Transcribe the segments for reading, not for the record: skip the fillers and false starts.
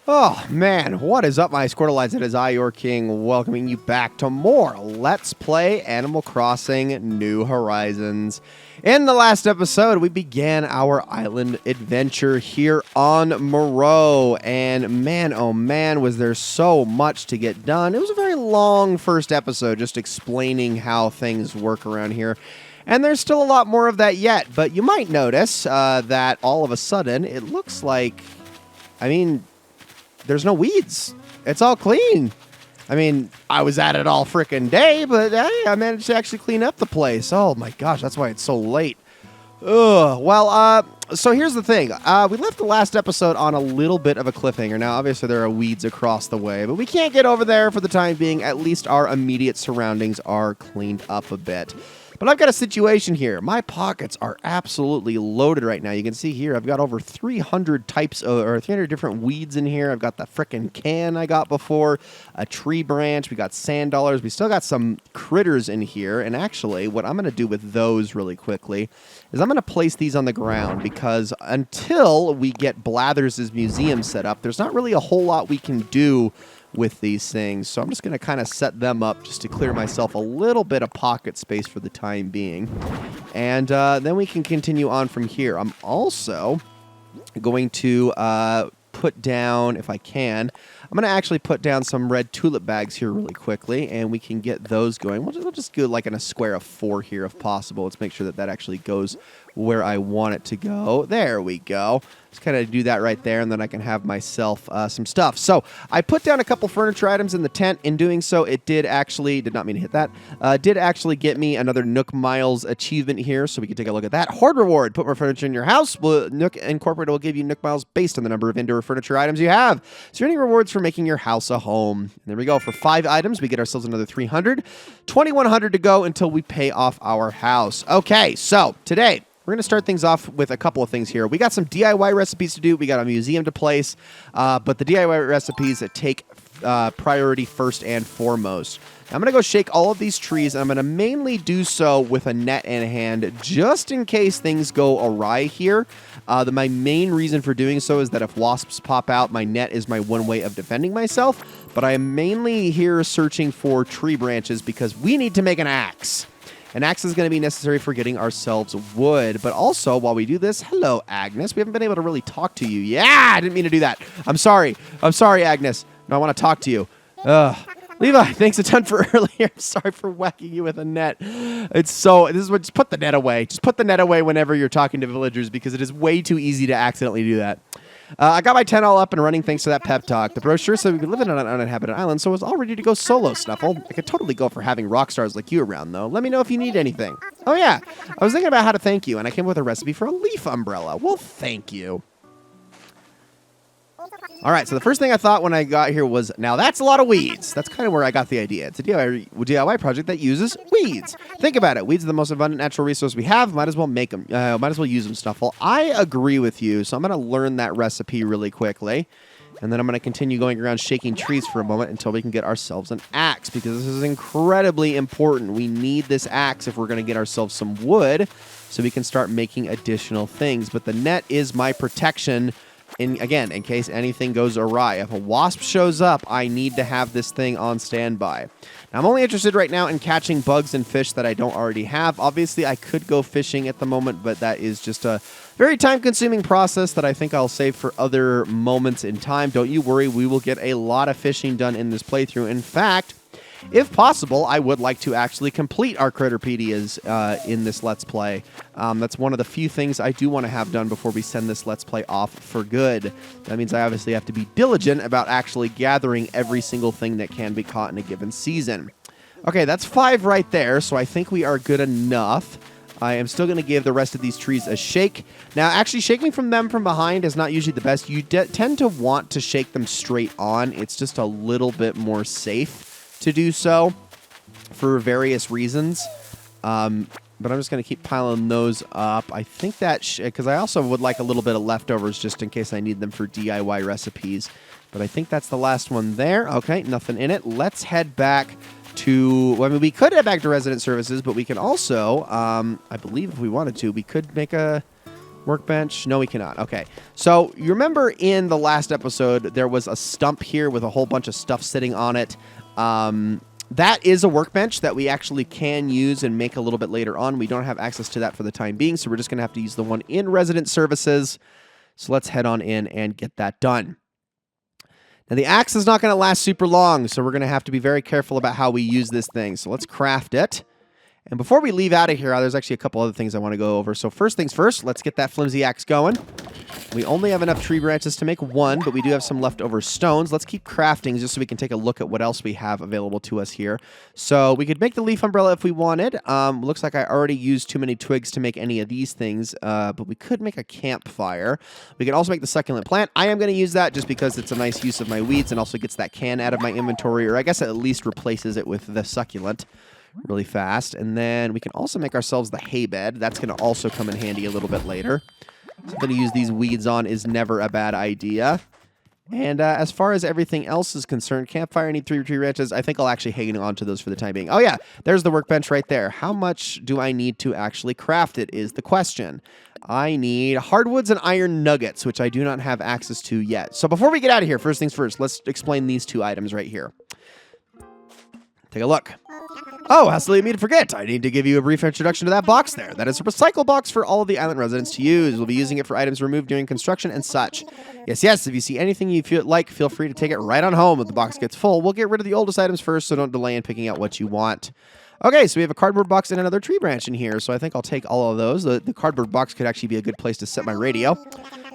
Oh, man, what is up, my Squirtleites? It is I, your king, welcoming you back to more Let's Play Animal Crossing New Horizons. In the last episode, we began our island adventure here on Moreau, and man, oh man, was there so much to get done. It was a very long first episode, just explaining how things work around here. And there's still a lot more of that yet, but you might notice that all of a sudden, it looks like, there's no weeds. It's all clean. I mean, I was at it all frickin' day, but hey, I managed to actually clean up the place. Oh my gosh, that's why it's so late. Ugh. Well, so here's the thing. We left the last episode on a little bit of a cliffhanger. Now, obviously, there are weeds across the way, but we can't get over there for the time being. At least our immediate surroundings are cleaned up a bit. But I've got a situation here. My pockets are absolutely loaded right now. You can see here I've got over 300 types of, or 300 different weeds in here. I've got the frickin' can I got before, a tree branch. We got sand dollars. We still got some critters in here. And actually, what I'm going to do with those really quickly is I'm going to place these on the ground because until we get Blathers' museum set up, there's not really a whole lot we can do with these things. So I'm just going to kind of set them up just to clear myself a little bit of pocket space for the time being. And then we can continue on from here. I'm also going to put down, if I can, I'm going to actually put down some red tulip bags here really quickly, and we can get those going. We'll just go like in a square of 4 here if possible. Let's make sure that that actually goes where I want it to go. There we go. Just kind of do that right there, and then I can have myself some stuff. So I put down a couple furniture items in the tent. In doing so, it did not mean to hit that, did actually get me another Nook Miles achievement here, so we can take a look at that. Hoard reward, put more furniture in your house. Nook Incorporated will give you Nook Miles based on the number of indoor furniture items you have. So you're earning rewards for making your house a home. And there we go. For 5 items, we get ourselves another 300. 2,100 to go until we pay off our house. Okay, so today, we're going to start things off with a couple of things here. We got some DIY recipes to do. We got a museum to place, but the DIY recipes that take priority first and foremost. I'm going to go shake all of these trees, and I'm going to mainly do so with a net in hand, just in case things go awry here. My main reason for doing so is that if wasps pop out, my net is my one way of defending myself, but I am mainly here searching for tree branches because we need to make an axe. An axe is going to be necessary for getting ourselves wood. But also, while we do this, hello, Agnes. We haven't been able to really talk to you. Yeah, I didn't mean to do that. I'm sorry. I'm sorry, Agnes. No, I want to talk to you. Levi, thanks a ton for earlier. I'm sorry for whacking you with a net. Just put the net away. Just put the net away whenever you're talking to villagers because it is way too easy to accidentally do that. I got my tent all up and running thanks to that pep talk. The brochure said we could live in an uninhabited island, so I was all ready to go solo, Snuffle. I could totally go for having rock stars like you around, though. Let me know if you need anything. Oh, yeah. I was thinking about how to thank you, and I came up with a recipe for a leaf umbrella. Well, thank you. All right, so the first thing I thought when I got here was, now that's a lot of weeds. That's kind of where I got the idea. It's a DIY project that uses weeds. Think about it. Weeds are the most abundant natural resource we have. Might as well make them. Might as well use them, Snuffle. I agree with you, so I'm going to learn that recipe really quickly. And then I'm going to continue going around shaking trees for a moment until we can get ourselves an axe, because this is incredibly important. We need this axe if we're going to get ourselves some wood so we can start making additional things. But the net is my protection. In case anything goes awry. If a wasp shows up, I need to have this thing on standby. Now, I'm only interested right now in catching bugs and fish that I don't already have. Obviously, I could go fishing at the moment, but that is just a very time-consuming process that I think I'll save for other moments in time. Don't you worry, we will get a lot of fishing done in this playthrough. In fact, if possible, I would like to actually complete our Critterpedias in this Let's Play. That's one of the few things I do want to have done before we send this Let's Play off for good. That means I obviously have to be diligent about actually gathering every single thing that can be caught in a given season. Okay, that's 5 right there, so I think we are good enough. I am still going to give the rest of these trees a shake. Now, actually, shaking them from behind is not usually the best. You tend to want to shake them straight on. It's just a little bit more safe to do so for various reasons. But I'm just going to keep piling those up. I think that, because I also would like a little bit of leftovers just in case I need them for DIY recipes. But I think that's the last one there. Okay, nothing in it. Let's head back to, well, I mean, we could head back to resident services, but we can also, I believe if we wanted to, we could make a Workbench? No, we cannot. Okay. So you remember in the last episode, there was a stump here with a whole bunch of stuff sitting on it. That is a workbench that we actually can use and make a little bit later on. We don't have access to that for the time being, so we're just going to have to use the one in resident services. So let's head on in and get that done. Now, the axe is not going to last super long, so we're going to have to be very careful about how we use this thing. So let's craft it. And before we leave out of here, there's actually a couple other things I want to go over. So first things first, let's get that flimsy axe going. We only have enough tree branches to make one, but we do have some leftover stones. Let's keep crafting just so we can take a look at what else we have available to us here. So we could make the leaf umbrella if we wanted. Looks like I already used too many twigs to make any of these things, but we could make a campfire. We can also make the succulent plant. I am going to use that just because it's a nice use of my weeds and also gets that can out of my inventory, or I guess it at least replaces it with the succulent really fast. And then we can also make ourselves the hay bed. That's going to also come in handy a little bit later. Something to use these weeds on is never a bad idea. And as far as everything else is concerned, campfire, I need 3 tree branches. I think I'll actually hang on to those for the time being. Oh yeah, there's the workbench right there. How much do I need to actually craft it is the question. I need hardwoods and iron nuggets, which I do not have access to yet. So before we get out of here, first things first, let's explain these 2 items right here. Take a look. Oh, has to lead me to forget. I need to give you a brief introduction to that box there. That is a recycle box for all of the island residents to use. We'll be using it for items removed during construction and such. Yes, if you see anything you feel free to take it right on home. If the box gets full, we'll get rid of the oldest items first, so don't delay in picking out what you want. Okay, so we have a cardboard box and another tree branch in here, so I think I'll take all of those. The cardboard box could actually be a good place to set my radio.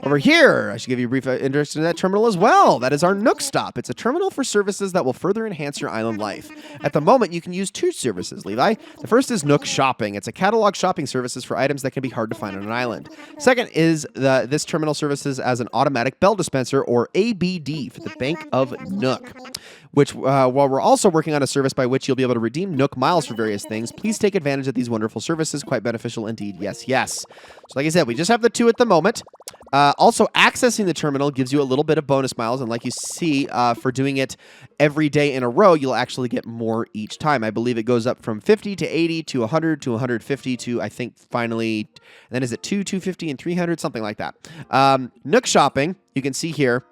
Over here, I should give you a brief introduction to that terminal as well. That is our Nook Stop. It's a terminal for services that will further enhance your island life. At the moment, you can use 2 services, Levi. The first is Nook Shopping. It's a catalog shopping services for items that can be hard to find on an island. Second is this terminal services as an automatic bell dispenser, or ABD, for the Bank of Nook. Which, while we're also working on a service by which you'll be able to redeem Nook miles for various things, please take advantage of these wonderful services. Quite beneficial indeed. Yes. So like I said, we just have the 2 at the moment. Also, accessing the terminal gives you a little bit of bonus miles, and like you see, for doing it every day in a row, you'll actually get more each time. I believe it goes up from 50 to 80 to 100 to 150 to, I think, finally, then is it 250, and 300, something like that. Nook Shopping, you can see here,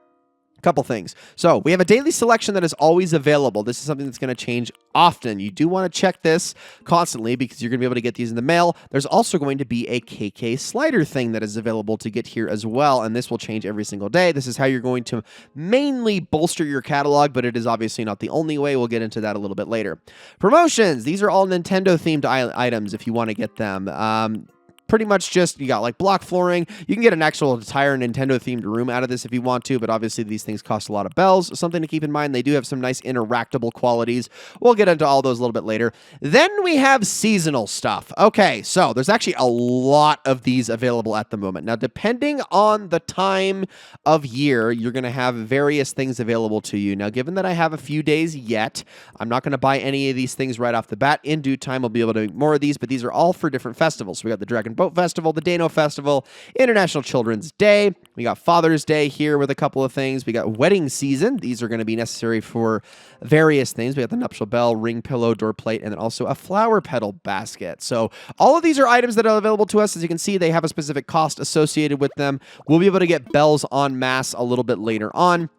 couple things. So we have a daily selection that is always available. This is something that's going to change often. You do want to check this constantly because you're going to be able to get these in the mail. There's also going to be a KK slider thing that is available to get here as well, and this will change every single day. This is how you're going to mainly bolster your catalog, but it is obviously not the only way. We'll get into that a little bit later. Promotions. These are all Nintendo-themed items if you want to get them. Pretty much just, you got like block flooring. You can get an actual entire Nintendo-themed room out of this if you want to, but obviously these things cost a lot of bells. Something to keep in mind, they do have some nice interactable qualities. We'll get into all those a little bit later. Then we have seasonal stuff. Okay, so there's actually a lot of these available at the moment. Now, depending on the time of year, you're going to have various things available to you. Now, given that I have a few days yet, I'm not going to buy any of these things right off the bat. In due time, I'll be able to make more of these, but these are all for different festivals. So we got the Dragon Boat Festival, the Dano Festival, International Children's Day. We got Father's Day here with a couple of things. We got wedding season. These are going to be necessary for various things. We got the nuptial bell, ring pillow, door plate, and then also a flower petal basket. So all of these are items that are available to us. As you can see, they have a specific cost associated with them. We'll be able to get bells en masse a little bit later on.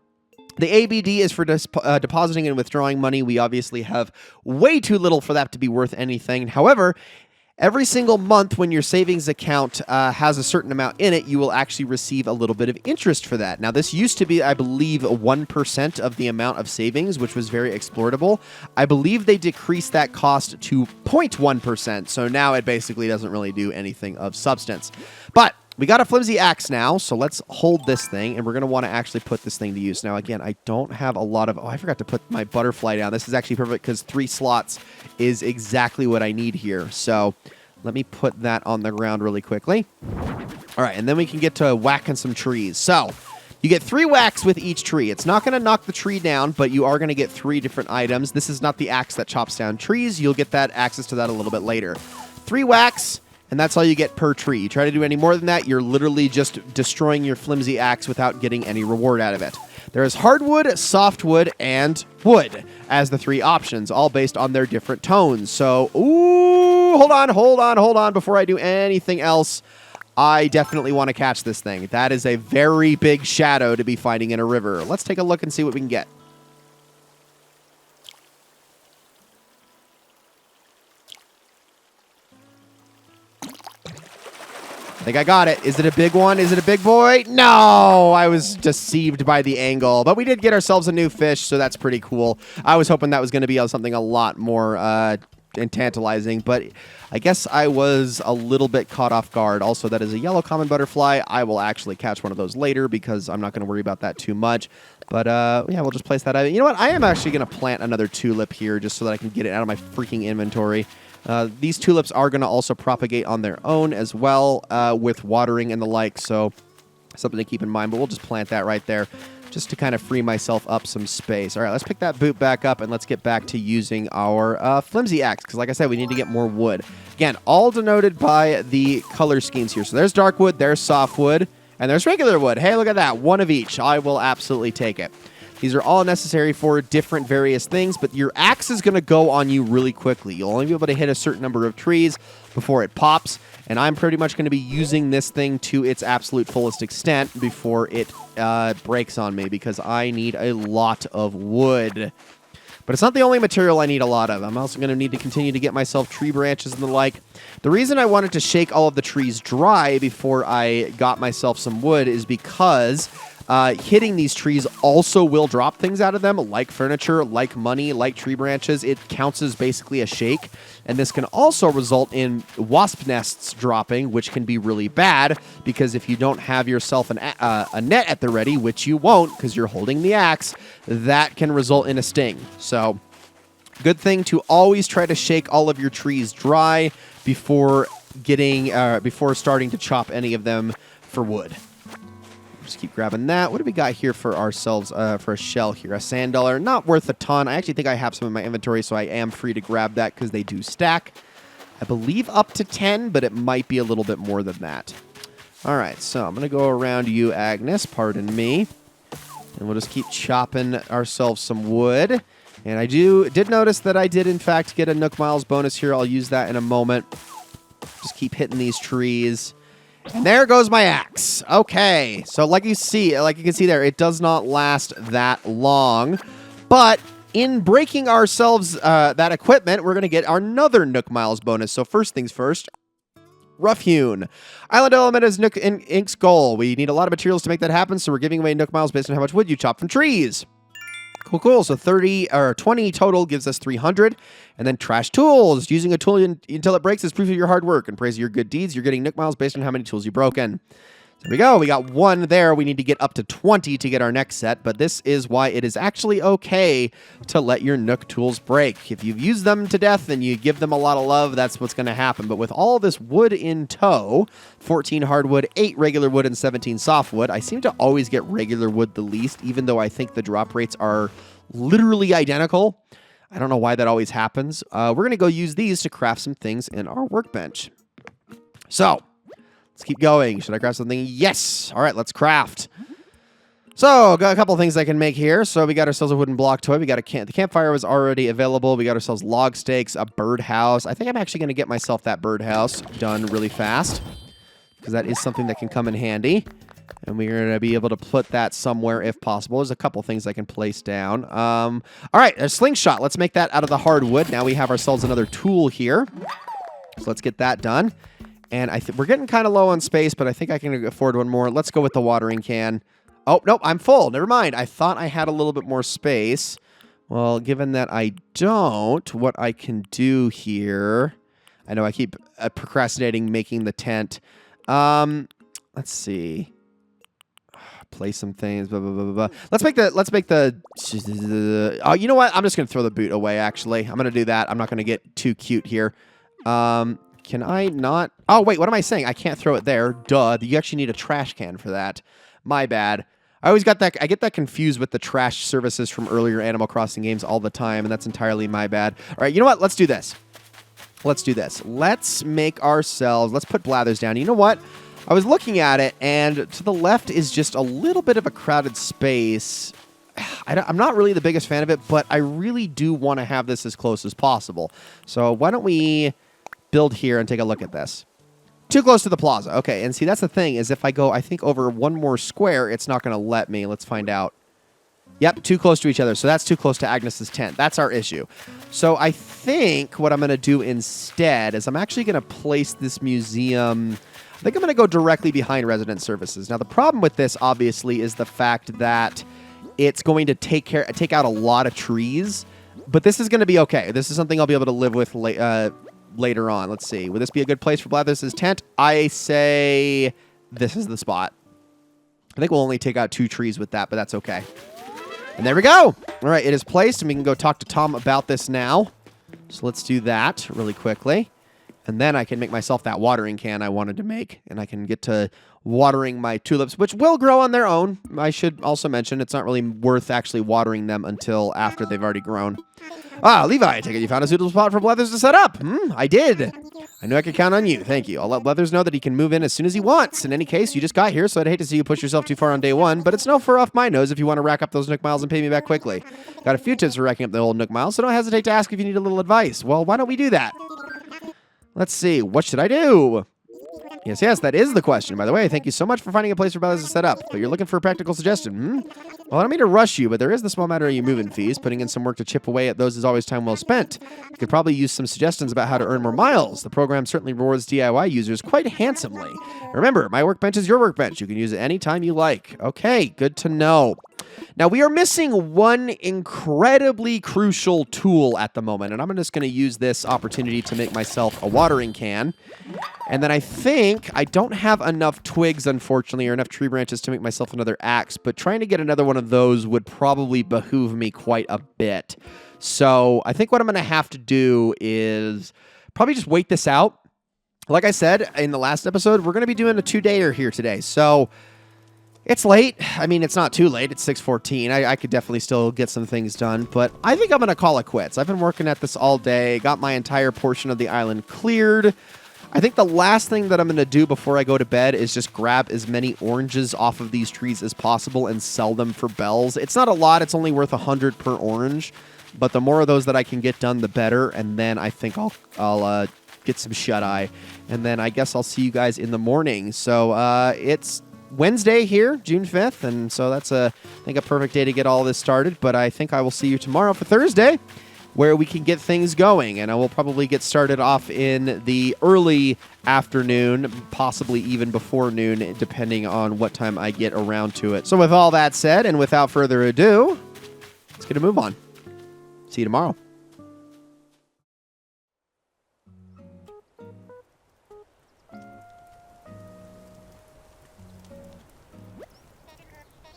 The ABD is for depositing and withdrawing money. We obviously have way too little for that to be worth anything. However, every single month when your savings account has a certain amount in it, you will actually receive a little bit of interest for that. Now, this used to be, I believe, 1% of the amount of savings, which was very exploitable. I believe they decreased that cost to 0.1%, so now it basically doesn't really do anything of substance. But we got a flimsy axe now, so let's hold this thing, and we're going to want to actually put this thing to use. Now, again, I don't have a lot of... Oh, I forgot to put my butterfly down. This is actually perfect because 3 slots is exactly what I need here. So let me put that on the ground really quickly. All right, and then we can get to whacking some trees. So you get 3 whacks with each tree. It's not going to knock the tree down, but you are going to get 3 different items. This is not the axe that chops down trees. You'll get that access to that a little bit later. 3 whacks. And that's all you get per tree. You try to do any more than that, you're literally just destroying your flimsy axe without getting any reward out of it. There is hardwood, softwood, and wood as the 3 options, all based on their different tones. So, ooh, hold on, before I do anything else. I definitely want to catch this thing. That is a very big shadow to be finding in a river. Let's take a look and see what we can get. I think I got it. Is it a big one? Is it a big boy? No, I was deceived by the angle. But we did get ourselves a new fish, so that's pretty cool. I was hoping that was going to be something a lot more tantalizing, but I guess I was a little bit caught off guard. Also, that is a yellow common butterfly. I will actually catch one of those later because I'm not going to worry about that too much. But yeah, we'll just place that out. You know what? I am actually going to plant another tulip here just so that I can get it out of my freaking inventory. These tulips are going to also propagate on their own as well with watering and the like, so something to keep in mind. But we'll just plant that right there just to kind of free myself up some space. All right, let's pick that boot back up, and let's get back to using our flimsy axe, because like I said, we need to get more wood. Again, all denoted by the color schemes here. So there's dark wood, there's soft wood, and there's regular wood. Hey, look at that. One of each. I will absolutely take it. These are all necessary for different various things, but your axe is going to go on you really quickly. You'll only be able to hit a certain number of trees before it pops, and I'm pretty much going to be using this thing to its absolute fullest extent before it breaks on me, because I need a lot of wood. But it's not the only material I need a lot of. I'm also going to need to continue to get myself tree branches and the like. The reason I wanted to shake all of the trees dry before I got myself some wood is because hitting these trees also will drop things out of them, like furniture, like money, like tree branches. It counts as basically a shake. And this can also result in wasp nests dropping, which can be really bad, because if you don't have yourself a net at the ready, which you won't because you're holding the axe, that can result in a sting. So good thing to always try to shake all of your trees dry before starting to chop any of them for wood. Just keep grabbing that. What do we got here for ourselves for a shell here? A sand dollar. Not worth a ton. I actually think I have some in my inventory, so I am free to grab that because they do stack. I believe up to 10, but it might be a little bit more than that. All right, so I'm going to go around you, Agnes. Pardon me. And we'll just keep chopping ourselves some wood. And I did notice that I did, in fact, get a Nook Miles bonus here. I'll use that in a moment. Just keep hitting these trees. And there goes my axe. Okay, so like you can see there, it does not last that long. But in breaking ourselves that equipment, we're going to get another Nook Miles bonus. So first things first, Rough Hewn. Island element is Nook Inc.'s goal. We need a lot of materials to make that happen, so we're giving away Nook Miles based on how much wood you chop from trees. Cool. So 20 total gives us 300. And then trash tools. Using a tool until it breaks is proof of your hard work and praise of your good deeds. You're getting Nook Miles based on how many tools you've broken. There we go. We got one there. We need to get up to 20 to get our next set, but this is why it is actually okay to let your Nook tools break. If you've used them to death and you give them a lot of love, that's what's going to happen. But with all this wood in tow, 14 hardwood, 8 regular wood, and 17 softwood, I seem to always get regular wood the least, even though I think the drop rates are literally identical. I don't know why that always happens. We're going to go use these to craft some things in our workbench. So let's keep going. Should I craft something? Yes. All right, let's craft. So, got a couple things I can make here. So, we got ourselves a wooden block toy. We got the campfire was already available. We got ourselves log stakes, a birdhouse. I think I'm actually going to get myself that birdhouse done really fast, because that is something that can come in handy. And we're going to be able to put that somewhere if possible. There's a couple things I can place down. All right, a slingshot. Let's make that out of the hardwood. Now we have ourselves another tool here. So, let's get that done. And we're getting kind of low on space, but I think I can afford one more. Let's go with the watering can. Oh, nope, I'm full. Never mind. I thought I had a little bit more space. Well, given that I don't, what I can do here... I know I keep procrastinating making the tent. Let's see. Place some things. Blah, blah, blah, blah, blah. Let's make the... Oh, you know what? I'm just going to throw the boot away, actually. I'm going to do that. I'm not going to get too cute here. Can I not? Oh, wait, what am I saying? I can't throw it there. Duh. You actually need a trash can for that. My bad. I get that confused with the trash services from earlier Animal Crossing games all the time, and that's entirely my bad. All right, you know what? Let's do this. Let's put Blathers down. You know what? I was looking at it, and to the left is just a little bit of a crowded space. I'm not really the biggest fan of it, but I really do want to have this as close as possible. So why don't we build here and take a look at this. Too close to the plaza. Okay, and see, that's the thing, is if I go, I think, over one more square, it's not going to let me. Let's find out. Yep, too close to each other. So that's too close to Agnes's tent. That's our issue. So I think what I'm going to do instead is I'm actually going to place this museum... I think I'm going to go directly behind resident services. Now, the problem with this, obviously, is the fact that it's going to take out a lot of trees, but this is going to be okay. This is something I'll be able to live with later on. Let's see. Would this be a good place for Blathers' tent? I say this is the spot. I think we'll only take out 2 trees with that, but that's okay. And there we go. All right, it is placed, and we can go talk to Tom about this now. So let's do that really quickly. And then I can make myself that watering can I wanted to make, and I can get to watering my tulips, which will grow on their own. I should also mention it's not really worth actually watering them until after they've already grown. Ah, Levi, I take it you found a suitable spot for Blethers to set up. I did. I knew I could count on you. Thank you. I'll let Blethers know that he can move in as soon as he wants. In any case, you just got here, so I'd hate to see you push yourself too far on day one, but it's no fur off my nose if you want to rack up those Nook miles and pay me back quickly. Got a few tips for racking up the old Nook miles, so don't hesitate to ask if you need a little advice. Well, why don't we do that? Let's see. What should I do? Yes, that is the question. By the way, thank you so much for finding a place for Blethers to set up. But you're looking for a practical suggestion, Well, I don't mean to rush you, but there is the small matter of your moving fees. Putting in some work to chip away at those is always time well spent. You could probably use some suggestions about how to earn more miles. The program certainly rewards DIY users quite handsomely. Remember, my workbench is your workbench. You can use it anytime you like. Okay, good to know. Now, we are missing one incredibly crucial tool at the moment, and I'm just going to use this opportunity to make myself a watering can. And then I think I don't have enough twigs, unfortunately, or enough tree branches to make myself another axe, but trying to get another one of those would probably behoove me quite a bit. So I think what I'm going to have to do is probably just wait this out. Like I said in the last episode, we're going to be doing a 2-dayer here today, so... It's late. I mean, it's not too late. It's 6:14. I could definitely still get some things done, but I think I'm going to call it quits. I've been working at this all day, got my entire portion of the island cleared. I think the last thing that I'm going to do before I go to bed is just grab as many oranges off of these trees as possible and sell them for bells. It's not a lot. It's only worth 100 per orange, but the more of those that I can get done, the better, and then I think I'll get some shut-eye, and then I guess I'll see you guys in the morning. So it's Wednesday here, June 5th, and so that's I think a perfect day to get all this started, but I think I will see you tomorrow for Thursday, where we can get things going, and I will probably get started off in the early afternoon, possibly even before noon, depending on what time I get around to it. So with all that said, and without further ado, let's get a move on. See you tomorrow.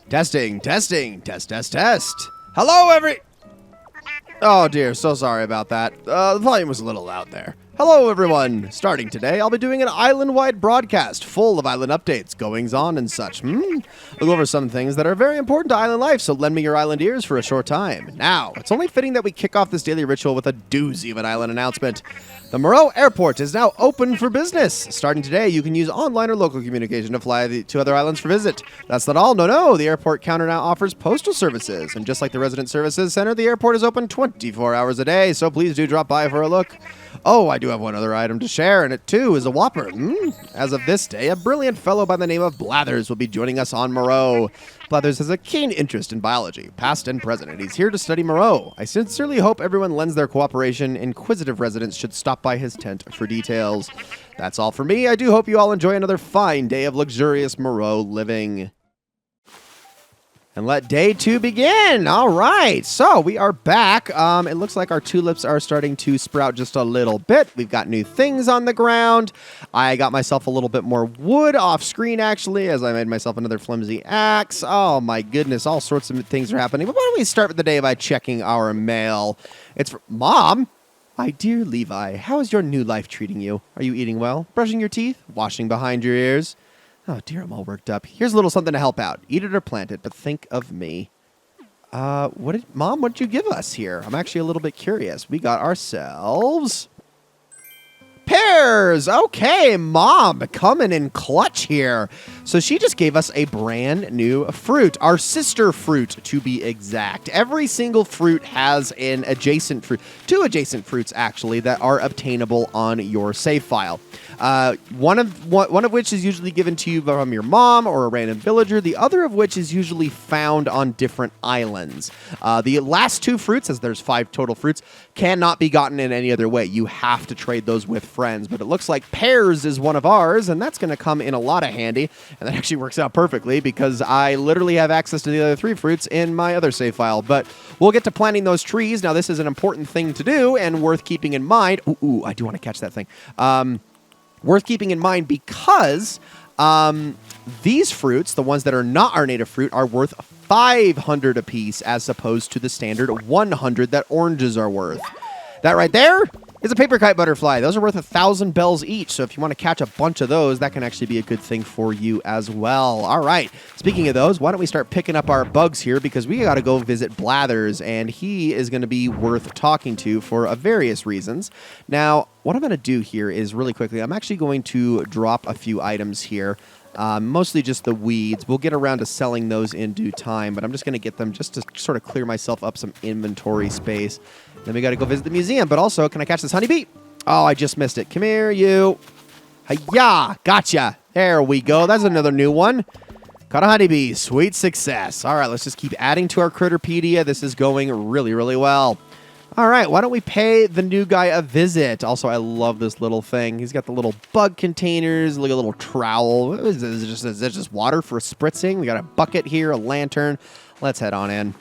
Testing, test. Hello, Oh dear, so sorry about that. The volume was a little loud there. Hello, everyone. Starting today, I'll be doing an island-wide broadcast full of island updates, goings-on, and such. We'll go over some things that are very important to island life, so lend me your island ears for a short time. Now, it's only fitting that we kick off this daily ritual with a doozy of an island announcement. The Moreau Airport is now open for business. Starting today, you can use online or local communication to fly to other islands for visit. That's not all. No. The airport counter now offers postal services. And just like the Resident Services Center, the airport is open 24 hours a day, so please do drop by for a look. Oh, I do have one other item to share, and it too is a whopper. As of this day, a brilliant fellow by the name of Blathers will be joining us on Moreau. Blathers has a keen interest in biology, past and present, and he's here to study Moreau. I sincerely hope everyone lends their cooperation. Inquisitive residents should stop by his tent for details. That's all for me. I do hope you all enjoy another fine day of luxurious Moreau living. And let day 2 begin. All right, so we are back. It looks like our tulips are starting to sprout just a little bit. We've got new things on the ground. I got myself a little bit more wood off screen, actually, as I made myself another flimsy axe. Oh, my goodness, all sorts of things are happening. But why don't we start the day by checking our mail? It's for Mom. My dear Levi, how is your new life treating you? Are you eating well? Brushing your teeth? Washing behind your ears? Oh, dear, I'm all worked up. Here's a little something to help out. Eat it or plant it, but think of me. Mom, what did you give us here? I'm actually a little bit curious. We got ourselves... pear pears. Okay, Mom, coming in clutch here. So she just gave us a brand new fruit, our sister fruit to be exact. Every single fruit has an adjacent fruit, 2 adjacent fruits actually, that are obtainable on your save file. One of which is usually given to you from your mom or a random villager. The other of which is usually found on different islands. The last 2 fruits, as there's 5 total fruits, cannot be gotten in any other way. You have to trade those with friends. But it looks like pears is one of ours, and that's going to come in a lot of handy. And that actually works out perfectly because I literally have access to the other 3 fruits in my other save file. But we'll get to planting those trees. Now, this is an important thing to do and worth keeping in mind. Ooh, I do want to catch that thing. Worth keeping in mind because these fruits, the ones that are not our native fruit, are worth 500 apiece as opposed to the standard 100 that oranges are worth. That right there is a paper kite butterfly. Those are worth 1,000 bells each. So if you want to catch a bunch of those, that can actually be a good thing for you as well. All right. Speaking of those, why don't we start picking up our bugs here because we got to go visit Blathers, and he is going to be worth talking to for various reasons. Now, what I'm going to do here is really quickly, I'm actually going to drop a few items here. Mostly just the weeds. We'll get around to selling those in due time, but I'm just going to get them just to sort of clear myself up some inventory space. Then we got to go visit the museum, but also, can I catch this honeybee? Oh, I just missed it. Come here, you. Hi-ya! Gotcha! There we go. That's another new one. Caught a honeybee. Sweet success. All right, let's just keep adding to our Critterpedia. This is going really, really well. All right, why don't we pay the new guy a visit? Also, I love this little thing. He's got the little bug containers, like a little trowel. What is this? Is this just water for spritzing? We got a bucket here, a lantern. Let's head on in.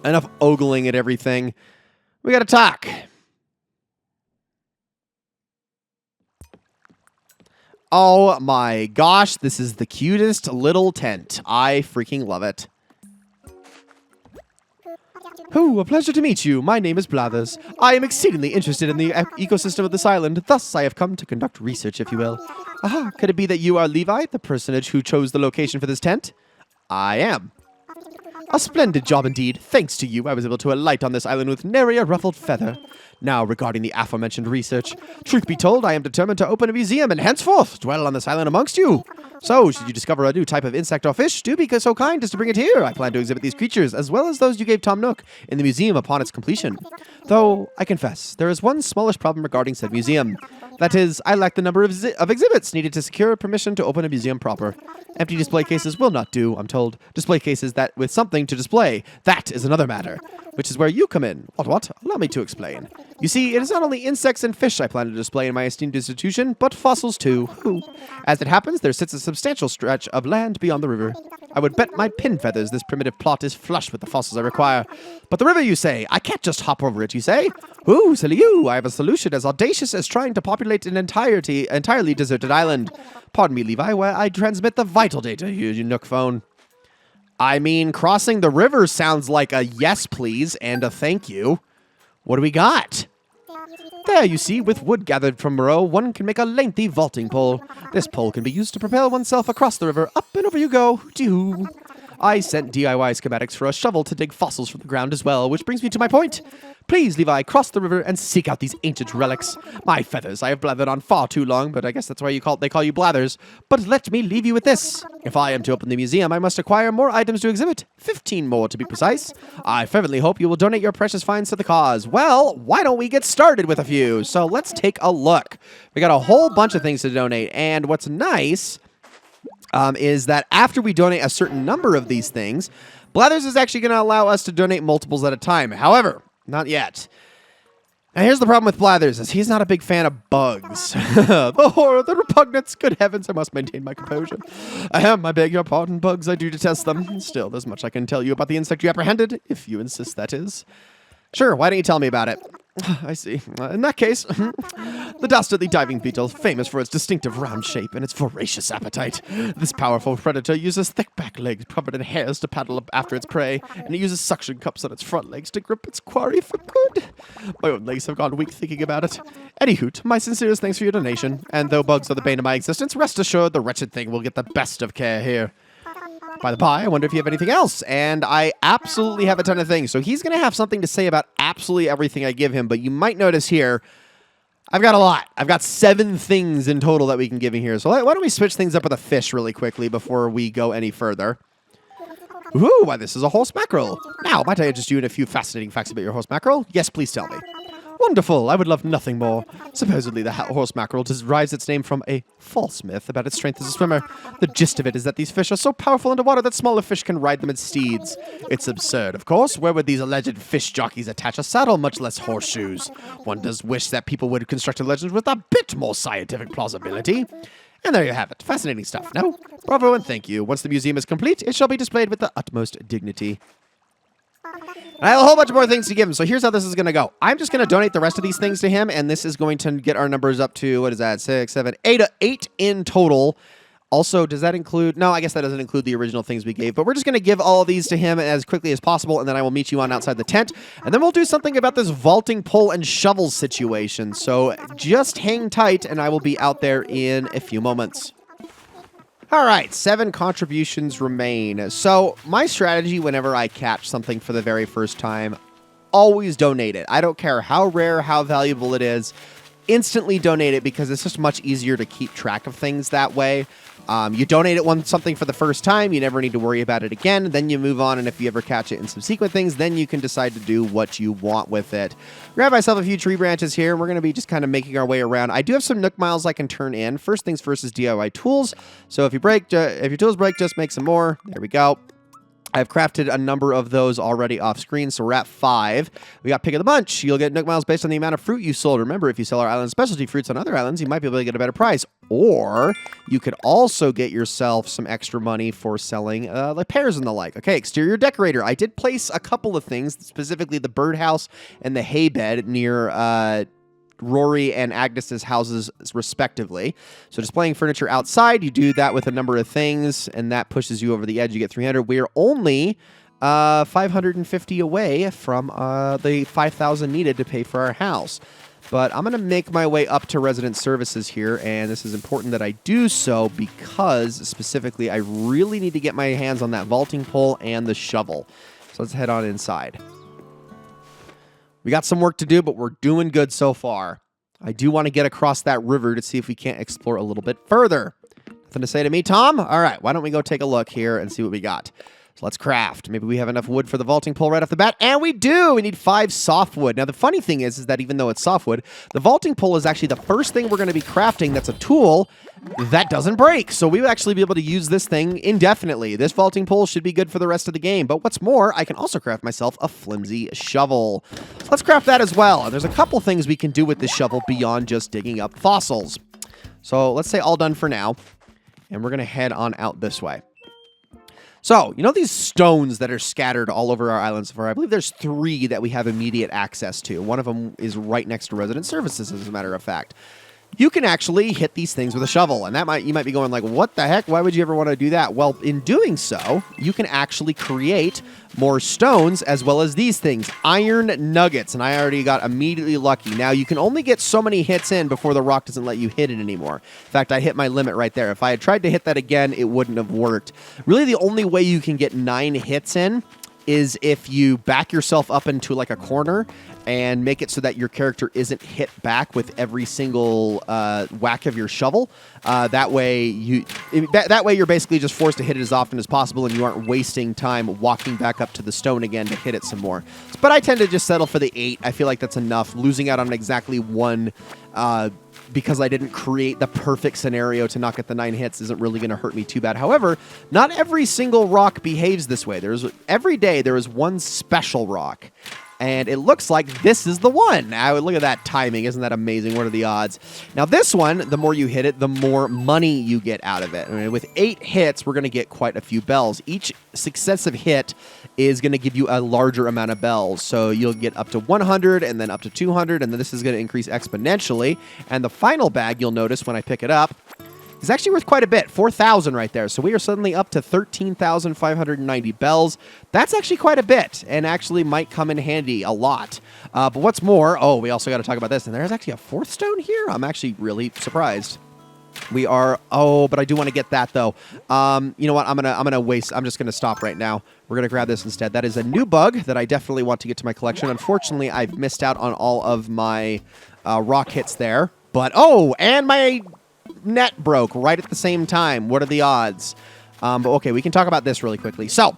Enough ogling at everything. We got to talk. Oh my gosh, this is the cutest little tent. I freaking love it. Oh, a pleasure to meet you. My name is Blathers. I am exceedingly interested in the ecosystem of this island. Thus, I have come to conduct research, if you will. Aha, could it be that you are Levi, the personage who chose the location for this tent? I am. A splendid job indeed. Thanks to you, I was able to alight on this island with nary a ruffled feather. Now, regarding the aforementioned research, truth be told, I am determined to open a museum and henceforth dwell on this island amongst you. So, should you discover a new type of insect or fish, do be so kind as to bring it here. I plan to exhibit these creatures, as well as those you gave Tom Nook, in the museum upon its completion. Though, I confess, there is one smallish problem regarding said museum. That is, I lack the number of exhibits needed to secure permission to open a museum proper. Empty display cases will not do, I'm told. Display cases that with something to display, that is another matter. Which is where you come in. What? Allow me to explain. You see, it is not only insects and fish I plan to display in my esteemed institution, but fossils too. As it happens, there sits a substantial stretch of land beyond the river. I would bet my pin feathers this primitive plot is flush with the fossils I require. But the river, you say? I can't just hop over it, you say? Ooh, silly you. I have a solution as audacious as trying to populate an entirely deserted island. Pardon me, Levi, where I transmit the vital data, you Nook phone. I mean, crossing the river sounds like a yes, please, and a thank you. What do we got? There, you see, with wood gathered from Moreau, one can make a lengthy vaulting pole. This pole can be used to propel oneself across the river. Up and over you go. Hooty-hoo. I sent DIY schematics for a shovel to dig fossils from the ground as well, which brings me to my point. Please, Levi, cross the river and seek out these ancient relics. My feathers, I have blathered on far too long, but I guess that's why they call you Blathers. But let me leave you with this. If I am to open the museum, I must acquire more items to exhibit. 15 more, to be precise. I fervently hope you will donate your precious finds to the cause. Well, why don't we get started with a few? So let's take a look. We got a whole bunch of things to donate, and what's nice is that after we donate a certain number of these things, Blathers is actually going to allow us to donate multiples at a time. However, not yet. Now, here's the problem with Blathers, is he's not a big fan of bugs. The horror, the repugnance, good heavens, I must maintain my composure. I beg your pardon, bugs, I do detest them. Still, there's much I can tell you about the insect you apprehended, if you insist, that is. Sure, why don't you tell me about it? I see. In that case, the dastardly diving beetle, famous for its distinctive round shape and its voracious appetite. This powerful predator uses thick back legs covered in hairs to paddle up after its prey, and it uses suction cups on its front legs to grip its quarry for good. My own legs have gone weak thinking about it. Anywho, my sincerest thanks for your donation, and though bugs are the bane of my existence, rest assured the wretched thing will get the best of care here. By the by, I wonder if you have anything else. And I absolutely have a ton of things. So he's going to have something to say about absolutely everything I give him. But you might notice here, I've got a lot. I've got 7 things in total that we can give you here. So why don't we switch things up with a fish really quickly before we go any further. Ooh, why this is a horse mackerel. Now, might I interest you in a few fascinating facts about your horse mackerel? Yes, please tell me. Wonderful. I would love nothing more. Supposedly, the horse mackerel derives its name from a false myth about its strength as a swimmer. The gist of it is that these fish are so powerful underwater that smaller fish can ride them as steeds. It's absurd, of course. Where would these alleged fish jockeys attach a saddle, much less horseshoes? One does wish that people would construct a legend with a bit more scientific plausibility. And there you have it. Fascinating stuff, no? Bravo and thank you. Once the museum is complete, it shall be displayed with the utmost dignity. And I have a whole bunch more things to give him, so here's how this is going to go. I'm just going to donate the rest of these things to him, and this is going to get our numbers up to, what is that, 6, 7, 8 in total. Also, does that include... No, I guess that doesn't include the original things we gave, but we're just going to give all of these to him as quickly as possible, and then I will meet you on outside the tent, and then we'll do something about this vaulting pole and shovel situation. So just hang tight, and I will be out there in a few moments. All right, 7 contributions remain. So my strategy whenever I catch something for the very first time, always donate it. I don't care how rare, how valuable it is. Instantly donate it because it's just much easier to keep track of things that way. You donate it something for the first time, you never need to worry about it again. Then you move on, and if you ever catch it in subsequent things, then you can decide to do what you want with it. Grab myself a few tree branches here, and we're going to be just kind of making our way around. I do have some Nook miles I can turn in. First things first is DIY tools. So if your tools break, just make some more. There we go. I've crafted a number of those already off screen, so we're at 5. We got Pick of the Bunch. You'll get Nook miles based on the amount of fruit you sold. Remember, if you sell our island specialty fruits on other islands, you might be able to get a better price. Or you could also get yourself some extra money for selling like pears and the like. Okay, exterior decorator. I did place a couple of things, specifically the birdhouse and the hay bed near Rory and Agnes's houses respectively. So displaying furniture outside, you do that with a number of things, and that pushes you over the edge. You get 300. We're only 550 away from the 5,000 needed to pay for our house. But I'm going to make my way up to resident services here, and this is important that I do so because specifically I really need to get my hands on that vaulting pole and the shovel. So let's head on inside. We got some work to do, but we're doing good so far. I do want to get across that river to see if we can't explore a little bit further. Nothing to say to me, Tom? All right, why don't we go take a look here and see what we got. So let's craft. Maybe we have enough wood for the vaulting pole right off the bat. And we do! We need 5 softwood. Now, the funny thing is that even though it's softwood, the vaulting pole is actually the first thing we're going to be crafting that's a tool that doesn't break. So we would actually be able to use this thing indefinitely. This vaulting pole should be good for the rest of the game. But what's more, I can also craft myself a flimsy shovel. So let's craft that as well. And there's a couple things we can do with this shovel beyond just digging up fossils. So let's say all done for now. And we're going to head on out this way. So, you know these stones that are scattered all over our island so far? I believe there's 3 that we have immediate access to. One of them is right next to resident services, as a matter of fact. You can actually hit these things with a shovel, and you might be going like, what the heck? Why would you ever want to do that? Well, in doing so, you can actually create more stones as well as these things, iron nuggets, and I already got immediately lucky. Now, you can only get so many hits in before the rock doesn't let you hit it anymore. In fact, I hit my limit right there. If I had tried to hit that again, it wouldn't have worked. Really, the only way you can get 9 hits in is if you back yourself up into like a corner and make it so that your character isn't hit back with every single whack of your shovel. That way you're basically just forced to hit it as often as possible, and you aren't wasting time walking back up to the stone again to hit it some more. But I tend to just settle for the 8. I feel like that's enough. Losing out on exactly 1 because I didn't create the perfect scenario to not get the 9 hits isn't really going to hurt me too bad. However, not every single rock behaves this way. Every day there is 1 special rock. And it looks like this is the one. Now, look at that timing. Isn't that amazing? What are the odds? Now, this one, the more you hit it, the more money you get out of it. I mean, with 8 hits, we're going to get quite a few bells. Each successive hit is going to give you a larger amount of bells. So you'll get up to 100 and then up to 200, and then this is going to increase exponentially. And the final bag, you'll notice when I pick it up, is actually worth quite a bit, 4,000 right there. So we are suddenly up to 13,590 bells. That's actually quite a bit, and actually might come in handy a lot. But what's more, we also got to talk about this, and there's actually a 4th stone here. I'm actually really surprised. We are, but I do want to get that though. You know what? I'm just gonna stop right now. We're gonna grab this instead. That is a new bug that I definitely want to get to my collection. Unfortunately, I've missed out on all of my rock hits there. But, oh, and my net broke right at the same time. What are the odds? But, okay, we can talk about this really quickly. So,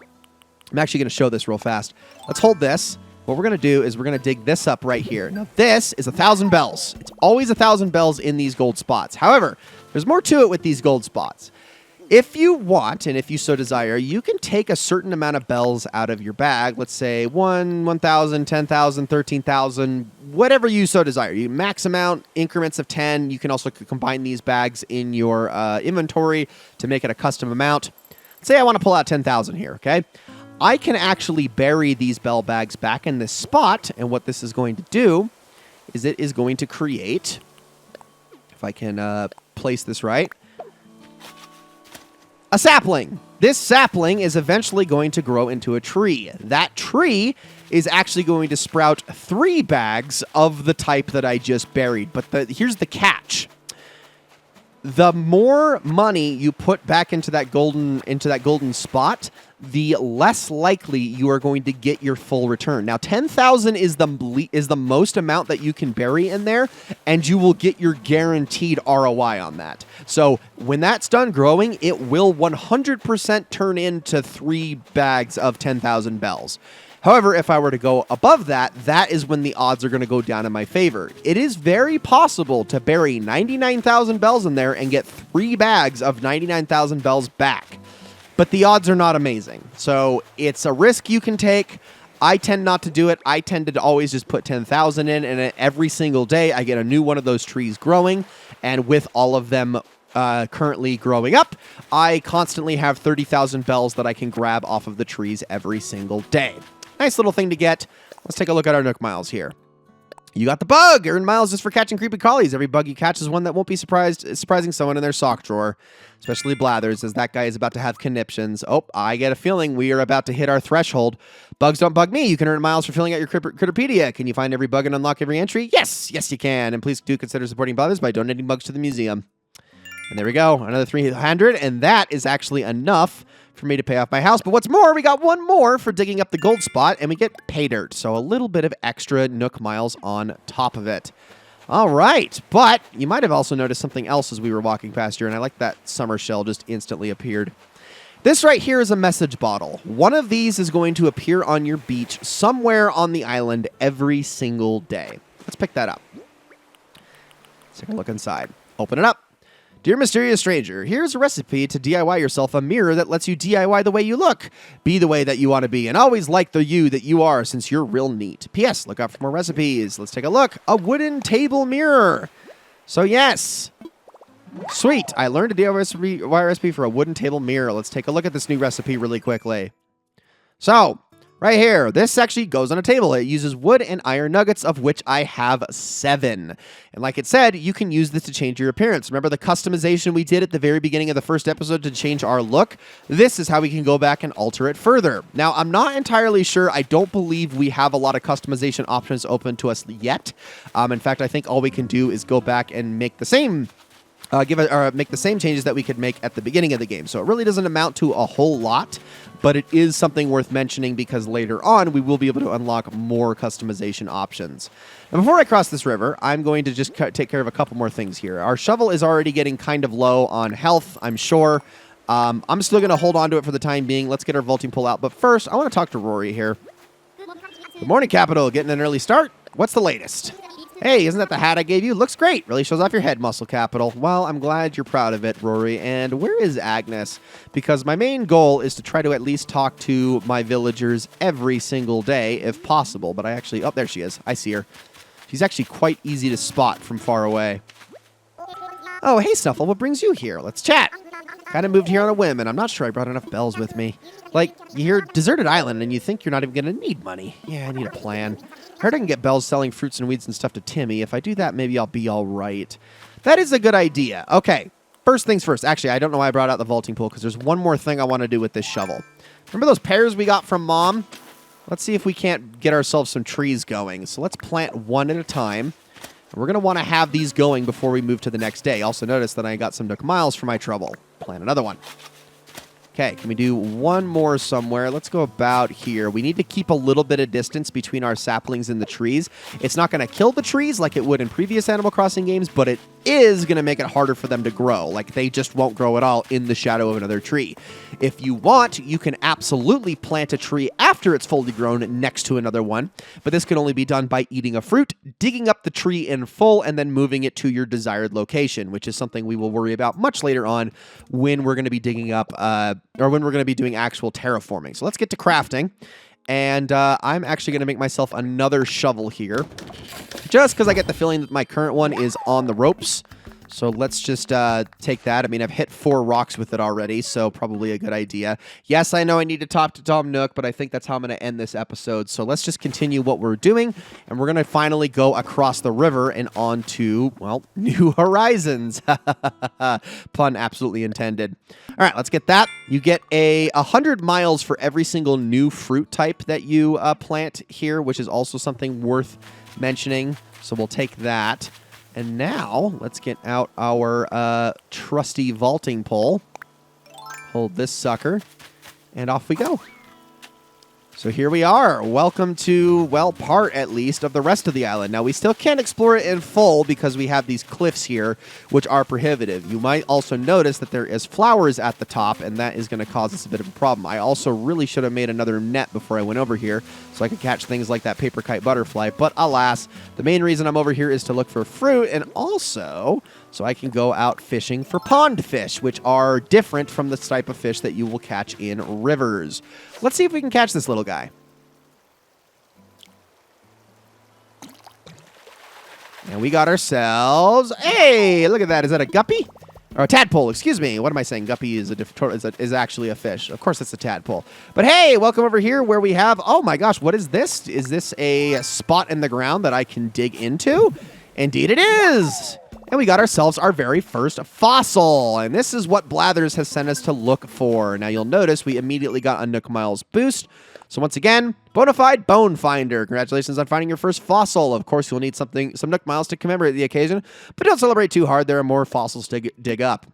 I'm actually going to show this real fast. Let's hold this. What we're going to do is we're going to dig this up right here. Now, this is 1,000 bells. It's always 1,000 bells in these gold spots. However, there's more to it with these gold spots. If you want, and if you so desire, you can take a certain amount of bells out of your bag. Let's say 1,000, 10,000, 13,000, whatever you so desire. You max amount, increments of 10. You can also combine these bags in your inventory to make it a custom amount. Let's say I want to pull out 10,000 here, okay? I can actually bury these bell bags back in this spot, and what this is going to do is it is going to create, if I can place this right, a sapling. This sapling is eventually going to grow into a tree. That tree is actually going to sprout 3 bags of the type that I just buried. But here's the catch. The more money you put back into that golden spot, the less likely you are going to get your full return. Now, 10,000 is the most amount that you can bury in there, and you will get your guaranteed ROI on that. So when that's done growing, it will 100% turn into 3 bags of 10,000 bells. However, if I were to go above that, that is when the odds are going to go down in my favor. It is very possible to bury 99,000 bells in there and get 3 bags of 99,000 bells back. But the odds are not amazing. So it's a risk you can take. I tend not to do it. I tend to always just put 10,000 in, and every single day I get a new one of those trees growing. And with all of them currently growing up, I constantly have 30,000 bells that I can grab off of the trees every single day. Nice little thing to get. Let's take a look at our Nook Miles here. You got the bug! Earn miles just for catching creepy crawlies. Every bug you catch is one that won't be surprising someone in their sock drawer. Especially Blathers, as that guy is about to have conniptions. Oh, I get a feeling we are about to hit our threshold. Bugs don't bug me. You can earn miles for filling out your Critterpedia. Can you find every bug and unlock every entry? Yes! Yes, you can. And please do consider supporting Blathers by donating bugs to the museum. And there we go. Another 300, and that is actually enough for me to pay off my house. But what's more, we got one more for digging up the gold spot, and we get pay dirt. So a little bit of extra Nook Miles on top of it. All right, but you might have also noticed something else as we were walking past here, and I like that summer shell just instantly appeared. This right here is a message bottle. One of these is going to appear on your beach somewhere on the island every single day. Let's pick that up. Let's take a look inside. Open it up. Dear mysterious stranger, here's a recipe to DIY yourself a mirror that lets you DIY the way you look. Be the way that you want to be, and always like the you that you are, since you're real neat. P.S. Look out for more recipes. Let's take a look. A wooden table mirror. So yes. Sweet. I learned a DIY recipe for a wooden table mirror. Let's take a look at this new recipe really quickly. So, right here, this actually goes on a table. It uses wood and iron nuggets, of which I have 7. And like it said, you can use this to change your appearance. Remember the customization we did at the very beginning of the first episode to change our look? This is how we can go back and alter it further. Now, I'm not entirely sure. I don't believe we have a lot of customization options open to us yet. In fact, I think all we can do is go back and make the same make the same changes that we could make at the beginning of the game. So it really doesn't amount to a whole lot, but it is something worth mentioning because later on we will be able to unlock more customization options. And before I cross this river, I'm going to just take care of a couple more things here. Our shovel is already getting kind of low on health, I'm sure. I'm still going to hold on to it for the time being. Let's get our vaulting pole out. But first, I want to talk to Rory here. Good morning, Capital. Getting an early start? What's the latest? Hey, isn't that the hat I gave you? Looks great. Really shows off your head muscle, Capital. Well, I'm glad you're proud of it, Rory. And where is Agnes? Because my main goal is to try to at least talk to my villagers every single day, if possible. But I actually... Oh, there she is. I see her. She's actually quite easy to spot from far away. Oh, hey, Snuffle. What brings you here? Let's chat. Kind of moved here on a whim, and I'm not sure I brought enough bells with me. Like, you hear deserted island, and you think you're not even going to need money. Yeah, I need a plan. I heard I can get bells selling fruits and weeds and stuff to Timmy. If I do that, maybe I'll be all right. That is a good idea. Okay, first things first. Actually, I don't know why I brought out the vaulting pool, because there's one more thing I want to do with this shovel. Remember those pears we got from Mom? Let's see if we can't get ourselves some trees going. So let's plant one at a time. And we're going to want to have these going before we move to the next day. Also notice that I got some Nook Miles for my trouble. Plant another one. Okay, can we do one more somewhere? Let's go about here. We need to keep a little bit of distance between our saplings and the trees. It's not going to kill the trees like it would in previous Animal Crossing games, but it is going to make it harder for them to grow. Like, they just won't grow at all in the shadow of another tree. If you want, you can absolutely plant a tree after it's fully grown next to another one, but this can only be done by eating a fruit, digging up the tree in full, and then moving it to your desired location, which is something we will worry about much later on when we're going to be digging up, or when we're going to be doing actual terraforming. So let's get to crafting. And I'm actually going to make myself another shovel here, just because I get the feeling that my current one is on the ropes. So let's just take that. I mean, I've hit 4 rocks with it already, so probably a good idea. Yes, I know I need to talk to Tom Nook, but I think that's how I'm going to end this episode. So let's just continue what we're doing, and we're going to finally go across the river and on to, well, new horizons. Pun absolutely intended. All right, let's get that. You get 100 miles for every single new fruit type that you plant here, which is also something worth mentioning. So we'll take that. And now, let's get out our trusty vaulting pole. Hold this sucker, and off we go. So here we are. Welcome to, well, part at least of the rest of the island. Now, we still can't explore it in full because we have these cliffs here, which are prohibitive. You might also notice that there is flowers at the top, and that is going to cause us a bit of a problem. I also really should have made another net before I went over here so I could catch things like that paper kite butterfly. But alas, the main reason I'm over here is to look for fruit, and also so I can go out fishing for pond fish, which are different from the type of fish that you will catch in rivers. Let's see if we can catch this little guy. And we got ourselves, hey, look at that. Is that a guppy? Or a tadpole, excuse me. What am I saying? Guppy is actually a fish. Of course, it's a tadpole. But hey, welcome over here where we have, oh my gosh, what is this? Is this a spot in the ground that I can dig into? Indeed it is. And we got ourselves our very first fossil. And this is what Blathers has sent us to look for. Now, you'll notice we immediately got a Nook Miles boost. So once again, bonafide bone finder. Congratulations on finding your first fossil. Of course, you'll need some Nook Miles to commemorate the occasion. But don't celebrate too hard. There are more fossils to dig up.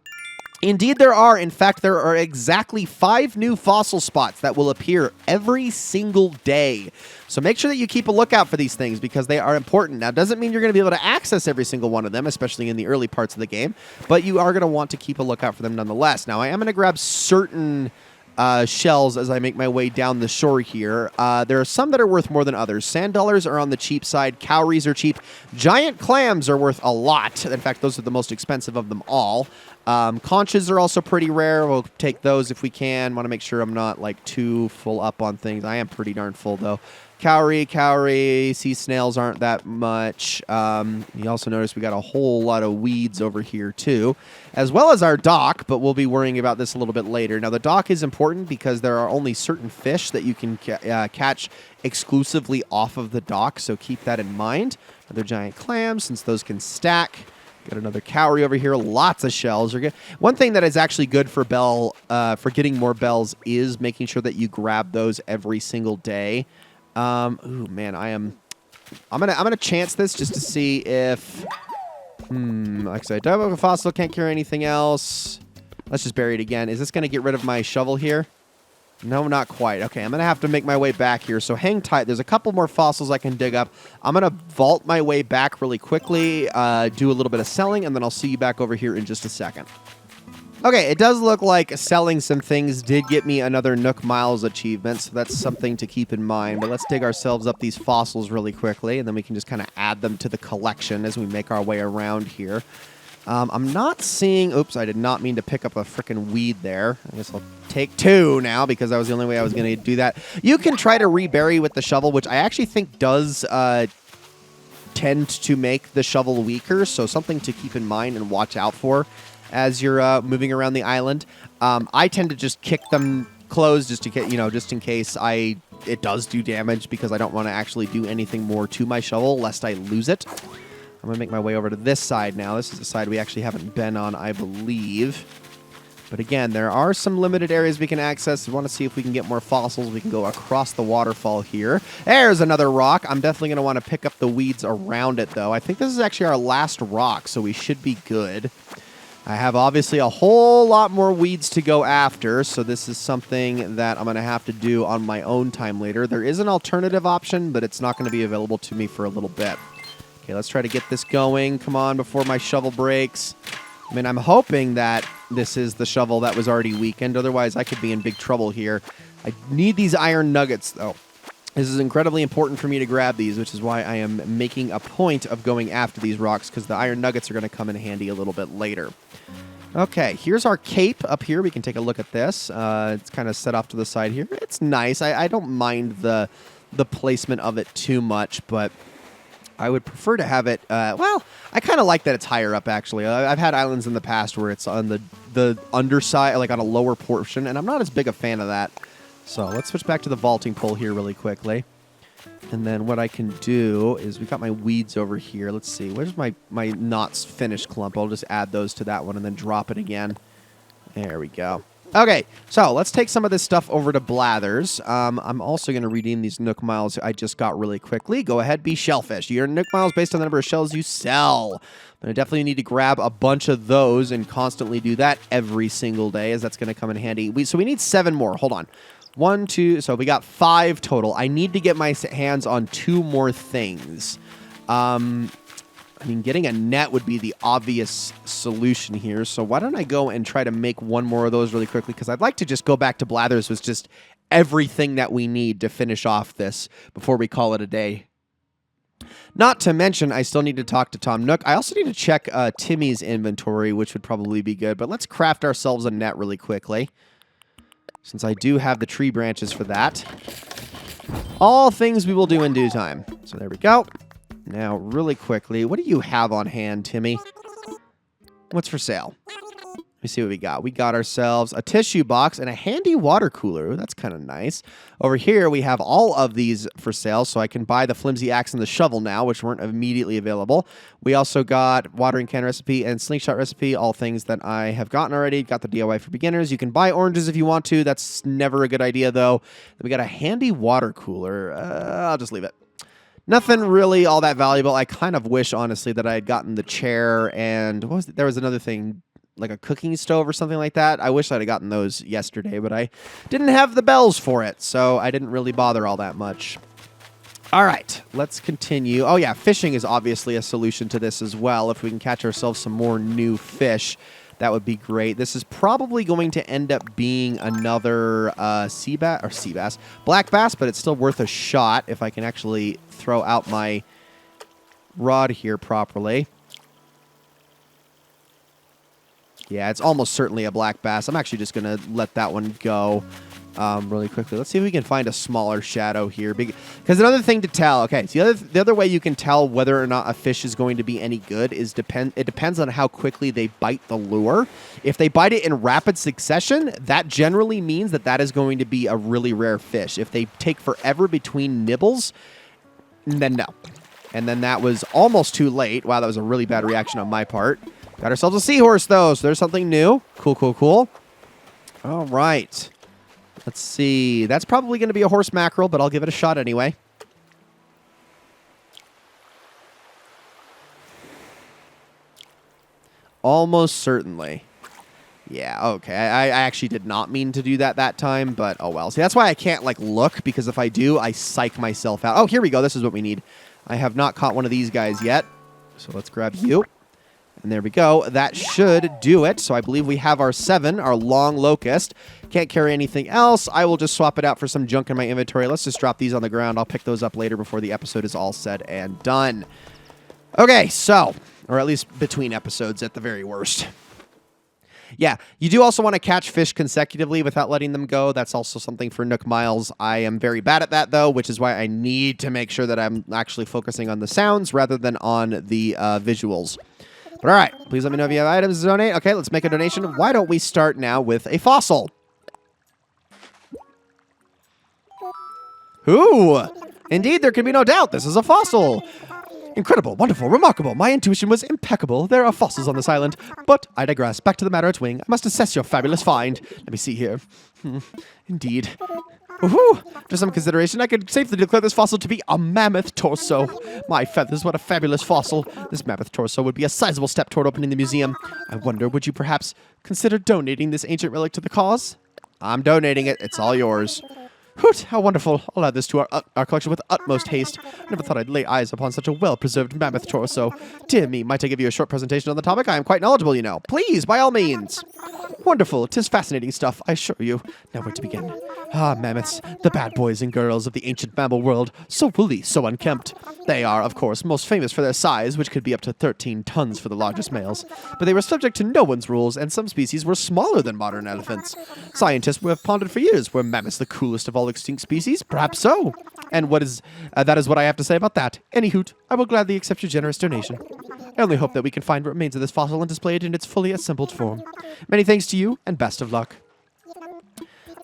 Indeed, there are. In fact, there are exactly 5 new fossil spots that will appear every single day. So make sure that you keep a lookout for these things because they are important. Now, it doesn't mean you're going to be able to access every single one of them, especially in the early parts of the game, but you are going to want to keep a lookout for them nonetheless. Now, I am going to grab certain shells as I make my way down the shore here. There are some that are worth more than others. Sand dollars are on the cheap side. Cowries are cheap. Giant clams are worth a lot. In fact, those are the most expensive of them all. Conches are also pretty rare. We'll take those if we can. Want to make sure I'm not like too full up on things. I am pretty darn full though. Cowrie, sea snails aren't that much. You also notice we got a whole lot of weeds over here too, as well as our dock, but we'll be worrying about this a little bit later. Now, the dock is important because there are only certain fish that you can catch exclusively off of the dock, so keep that in mind. Another giant clam, since those can stack. Got another cowrie over here. Lots of shells are good. One thing that is actually good for for getting more bells is making sure that you grab those every single day. Ooh, man, I'm gonna chance this just to see if, like I said, double a fossil, can't cure anything else. Let's just bury it again. Is this gonna get rid of my shovel here? No, not quite. Okay, I'm gonna have to make my way back here, so hang tight. There's a couple more fossils I can dig up. I'm gonna vault my way back really quickly, do a little bit of selling, and then I'll see you back over here in just a second. Okay, it does look like selling some things did get me another Nook Miles achievement, so that's something to keep in mind. But let's dig ourselves up these fossils really quickly, and then we can just kind of add them to the collection as we make our way around here. I'm not seeing... Oops, I did not mean to pick up a frickin' weed there. I guess I'll take 2 now, because that was the only way I was going to do that. You can try to rebury with the shovel, which I actually think does tend to make the shovel weaker, so something to keep in mind and watch out for as you're moving around the island. I tend to just kick them closed just to get, just in case it does do damage, because I don't want to actually do anything more to my shovel lest I lose it. I'm gonna make my way over to this side now. This is the side we actually haven't been on, I believe. But again, there are some limited areas we can access. We want to see if we can get more fossils. We can go across the waterfall here. There's another rock. I'm definitely going to want to pick up the weeds around it, though. I think this is actually our last rock, so we should be good. I have obviously a whole lot more weeds to go after, so this is something that I'm going to have to do on my own time later. There is an alternative option, but it's not going to be available to me for a little bit. Okay, let's try to get this going. Come on, before my shovel breaks. I mean, I'm hoping that this is the shovel that was already weakened. Otherwise, I could be in big trouble here. I need these iron nuggets, though. This is incredibly important for me to grab these, which is why I am making a point of going after these rocks, because the iron nuggets are going to come in handy a little bit later. Okay, here's our cape up here. We can take a look at this. It's kind of set off to the side here. It's nice. I don't mind the placement of it too much, but I would prefer to have it, well, I kind of like that it's higher up, actually. I've had islands in the past where it's on the underside, like on a lower portion, and I'm not as big a fan of that. So let's switch back to the vaulting pole here really quickly. And then what I can do is we got my weeds over here. Let's see. Where's my not finished clump? I'll just add those to that one and then drop it again. There we go. Okay, so let's take some of this stuff over to Blathers. I'm also going to redeem these Nook Miles I just got really quickly. Go ahead, be shellfish. You earn Nook Miles based on the number of shells you sell. But I definitely need to grab a bunch of those and constantly do that every single day, as that's going to come in handy. So we need 7 more. Hold on. 1, 2, so we got 5 total. I need to get my hands on 2 more things. I mean, getting a net would be the obvious solution here. So why don't I go and try to make 1 more of those really quickly? Because I'd like to just go back to Blathers with just everything that we need to finish off this before we call it a day. Not to mention, I still need to talk to Tom Nook. I also need to check Timmy's inventory, which would probably be good. But let's craft ourselves a net really quickly, since I do have the tree branches for that. All things we will do in due time. So there we go. Now, really quickly, what do you have on hand, Timmy? What's for sale? Let me see what we got. We got ourselves a tissue box and a handy water cooler. Ooh, that's kind of nice. Over here, we have all of these for sale, so I can buy the flimsy axe and the shovel now, which weren't immediately available. We also got watering can recipe and slingshot recipe, all things that I have gotten already. Got the DIY for beginners. You can buy oranges if you want to. That's never a good idea, though. Then we got a handy water cooler. I'll just leave it. Nothing really all that valuable. I kind of wish, honestly, that I had gotten the chair and what was it? There was another thing, like a cooking stove or something like that. I wish I'd have gotten those yesterday, but I didn't have the bells for it, so I didn't really bother all that much. All right, let's continue. Oh, yeah, fishing is obviously a solution to this as well. If we can catch ourselves some more new fish, that would be great. This is probably going to end up being another black bass, but it's still worth a shot if I can actually throw out my rod here properly. Yeah, it's almost certainly a black bass. I'm actually just going to let that one go really quickly. Let's see if we can find a smaller shadow here. Because another thing to tell, okay, so the other way you can tell whether or not a fish is going to be any good is it depends on how quickly they bite the lure. If they bite it in rapid succession, that generally means that is going to be a really rare fish. If they take forever between nibbles, then no. And then that was almost too late. Wow, that was a really bad reaction on my part. Got ourselves a seahorse, though, so there's something new. Cool, cool, cool. All right. Let's see. That's probably going to be a horse mackerel, but I'll give it a shot anyway. Almost certainly. Yeah, okay. I actually did not mean to do that time, but oh well. See, that's why I can't, like, look, because if I do, I psych myself out. Oh, here we go. This is what we need. I have not caught one of these guys yet, so let's grab you. And there we go. That should do it. So I believe we have our 7, our long locust. Can't carry anything else. I will just swap it out for some junk in my inventory. Let's just drop these on the ground. I'll pick those up later before the episode is all said and done. Okay, so, or at least between episodes at the very worst. Yeah, you do also want to catch fish consecutively without letting them go. That's also something for Nook Miles. I am very bad at that, though, which is why I need to make sure that I'm actually focusing on the sounds rather than on the visuals. But all right, please let me know if you have items to donate. Okay, let's make a donation. Why don't we start now with a fossil? Ooh, indeed, there can be no doubt. This is a fossil. Incredible, wonderful, remarkable. My intuition was impeccable. There are fossils on this island. But I digress. Back to the matter at wing. I must assess your fabulous find. Let me see here. Indeed. Woohoo! For some consideration, I could safely declare this fossil to be a mammoth torso. My feathers, what a fabulous fossil. This mammoth torso would be a sizable step toward opening the museum. I wonder, would you perhaps consider donating this ancient relic to the cause? I'm donating it. It's all yours. Hoot, how wonderful. I'll add this to our collection with utmost haste. I never thought I'd lay eyes upon such a well-preserved mammoth torso. Dear me, might I give you a short presentation on the topic? I am quite knowledgeable, you know. Please, by all means. Wonderful. 'Tis fascinating stuff, I assure you. Now where to begin? Ah, mammoths, the bad boys and girls of the ancient mammal world, so woolly, so unkempt. They are, of course, most famous for their size, which could be up to 13 tons for the largest males. But they were subject to no one's rules, and some species were smaller than modern elephants. Scientists have pondered for years, were mammoths the coolest of all extinct species? Perhaps so. And that is what I have to say about that. Any hoot, I will gladly accept your generous donation. I only hope that we can find what remains of this fossil and display it in its fully assembled form. Many thanks to you, and best of luck.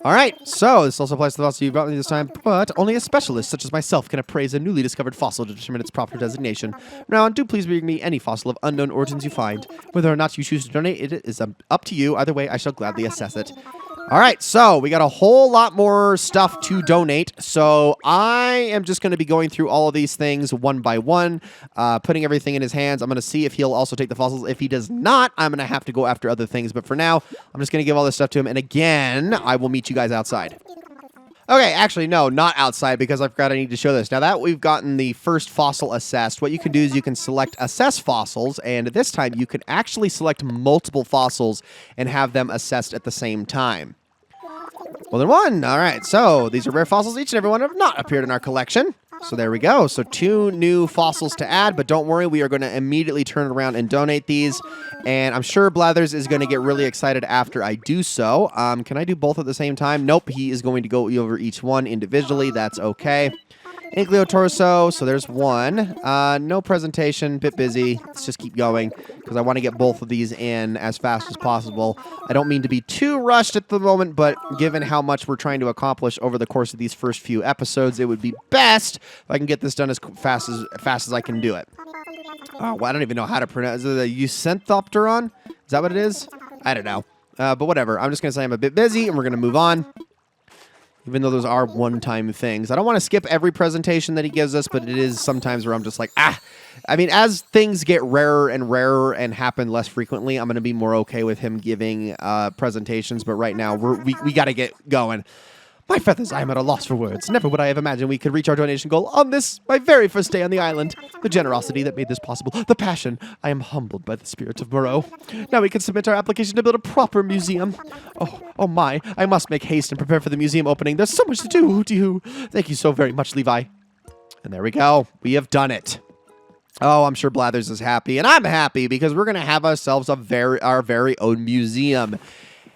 All right, so this also applies to the fossil you brought me this time, but only a specialist such as myself can appraise a newly discovered fossil to determine its proper designation. Now, do please bring me any fossil of unknown origins you find. Whether or not you choose to donate, it is up to you. Either way, I shall gladly assess it. All right, so we got a whole lot more stuff to donate, so I am just going to be going through all of these things one by one, putting everything in his hands. I'm going to see if he'll also take the fossils. If he does not, I'm going to have to go after other things, but for now, I'm just going to give all this stuff to him, and again, I will meet you guys outside. Okay, actually, no, not outside, because I forgot I need to show this. Now that we've gotten the first fossil assessed, what you can do is you can select Assess Fossils, and this time you can actually select multiple fossils and have them assessed at the same time. Well, then one. All right, so these are rare fossils. Each and every one have not appeared in our collection. So there we go. So 2 new fossils to add, but don't worry, we are going to immediately turn around and donate these. And I'm sure Blathers is going to get really excited after I do so. Can I do both at the same time? Nope, he is going to go over each one individually. That's okay. Ankylotorso, so there's one. No presentation, bit busy. Let's just keep going because I want to get both of these in as fast as possible. I don't mean to be too rushed at the moment, but given how much we're trying to accomplish over the course of these first few episodes, it would be best if I can get this done as fast as I can do it. Oh, well, I don't even know how to pronounce it. Is it a Eucenthopteron? Is that what it is? I don't know. But whatever. I'm just going to say I'm a bit busy, and we're going to move on. Even though those are one-time things. I don't want to skip every presentation that he gives us, but it is sometimes where I'm just like, I mean, as things get rarer and happen less frequently, I'm going to be more okay with him giving presentations, but right now, we got to get going. My feathers, I am at a loss for words. Never would I have imagined we could reach our donation goal on this, my very first day on the island. The generosity that made this possible, the passion. I am humbled by the spirit of Moreau. Now we can submit our application to build a proper museum. Oh my, I must make haste and prepare for the museum opening. There's so much to do. Thank you so very much, Levi. And there we go. We have done it. Oh, I'm sure Blathers is happy, and I'm happy because we're going to have ourselves our very own museum.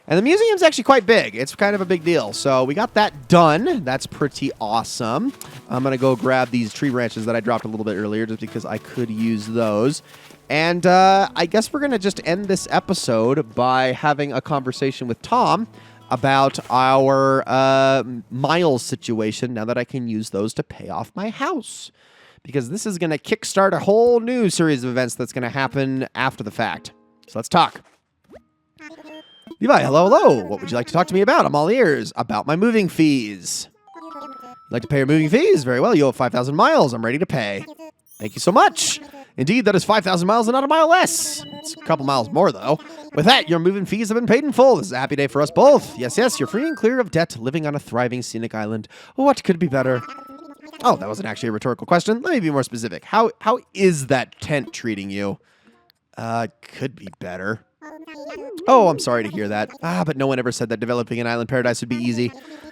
And the museum's actually quite big. It's kind of a big deal. So we got that done. That's pretty awesome. I'm going to go grab these tree branches that I dropped a little bit earlier just because I could use those. And I guess we're going to just end this episode by having a conversation with Tom about our miles situation now that I can use those to pay off my house. Because this is going to kickstart a whole new series of events that's going to happen after the fact. So let's talk. Levi, hello. What would you like to talk to me about? I'm all ears. About my moving fees. You'd like to pay your moving fees? Very well. You owe 5,000 miles. I'm ready to pay. Thank you so much. Indeed, that is 5,000 miles and not a mile less. It's a couple miles more, though. With that, your moving fees have been paid in full. This is a happy day for us both. Yes, you're free and clear of debt, living on a thriving scenic island. What could be better? Oh, that wasn't actually a rhetorical question. Let me be more specific. How is that tent treating you? Could be better. Oh, I'm sorry to hear that. But no one ever said that developing an island paradise would be easy.